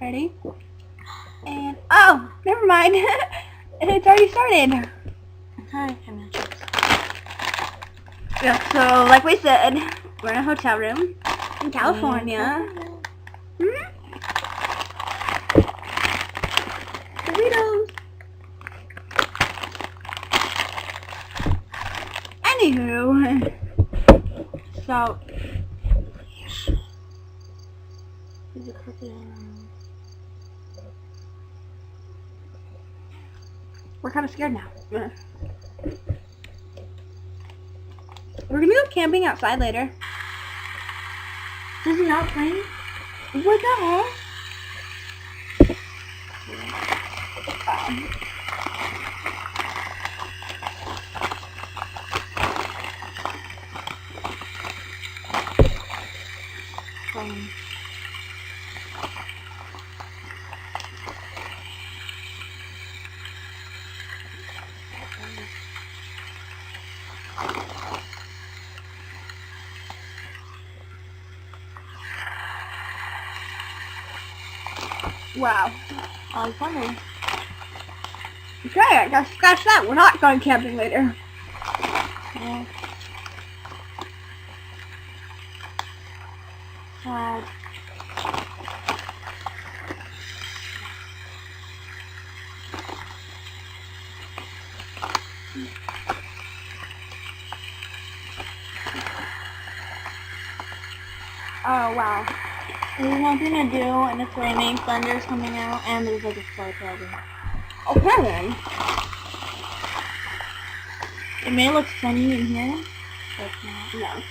Ready? And, oh, never mind. It's already started. Hi, Yeah, so like we said, we're in a hotel room in California. Doritos. Anywho, so we're kind of scared now. We're gonna go camping outside later. Does it not play? What the hell? Wow. I was wondering. Okay, I guess scratch that. We're not going camping later. Yeah. Sad. Oh, wow. There's nothing to do, and it's raining, thunder's coming out, and there's like a flood problem. Okay then. It may look sunny in here, but it's not. No.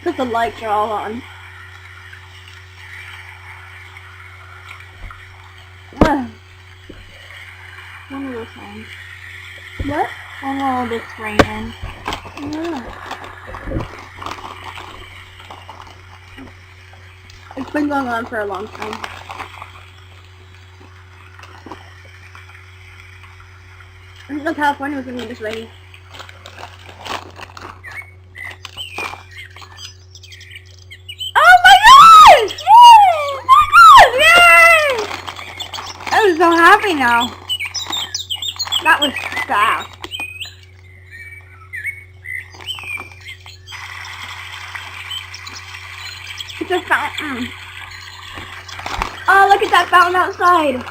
Because the lights are all on. One of those times. What? One of it's raining. Yeah. It's been going on for a long time. I didn't know California was going to be this rainy. Oh my gosh! Yay! Oh my gosh! Yay! I'm so happy now. That was fast. It's a fountain. Oh, look at that fountain outside.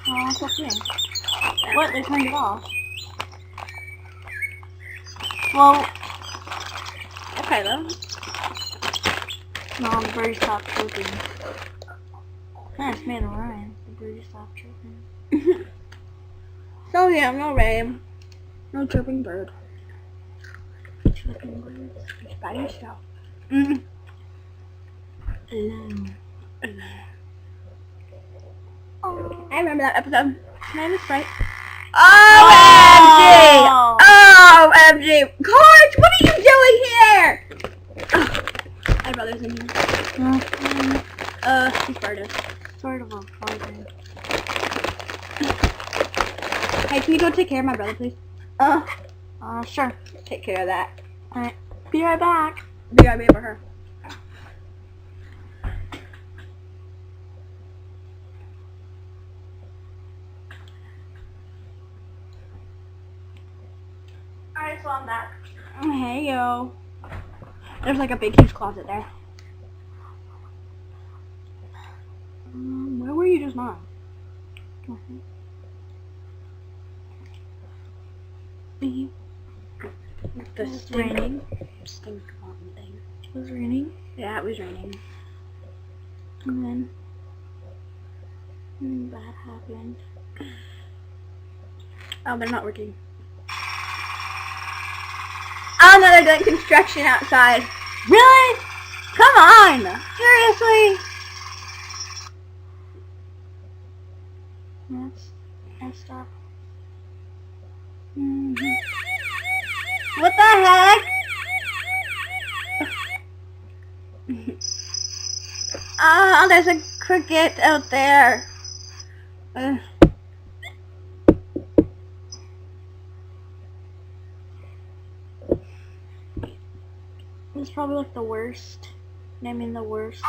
Oh, so cute. What? They turned it off. Well, Okay then. no, the bird stopped chirping. Yeah, it's made a rhyme. The bird stopped chirping. So yeah, no rain. No chirping bird. Chirping birds. Just by yourself. Alone. Oh. I remember that episode. Can I have a Sprite? Oh. OMG! OMG! Coach, what are you doing here? My brother's in here. He farted. Sort of a farting. Hey, can you go take care of my brother, please? Sure. Take care of that. Alright. Be right back. Be right back for her. Alright, so I'm back. Hey, yo. There's like a big, huge closet there. Where were you just now? The It's raining. stink mountain thing. It was raining. Yeah, it was raining. And then something bad happened. Oh, they're not working. Oh no, they're doing construction outside. Really? Come on! Seriously? That's stuff. What the heck? Oh, there's a cricket out there. It's probably like the worst. I mean the worst.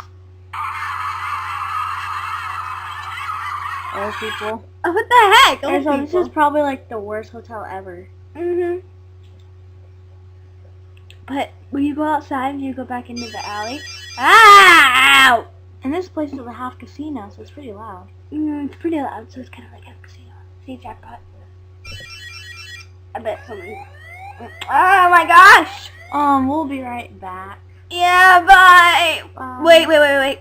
Old people. Oh, what the heck? Old And so this people. is probably like the worst hotel ever. Mhm. But when you go outside and you go back into the alley, ow! And this place is a half casino, so it's pretty loud. It's pretty loud, so it's kind of like a casino. See, jackpot. I bet someone. Oh my gosh! We'll be right back. Yeah, bye. Bye. Wait.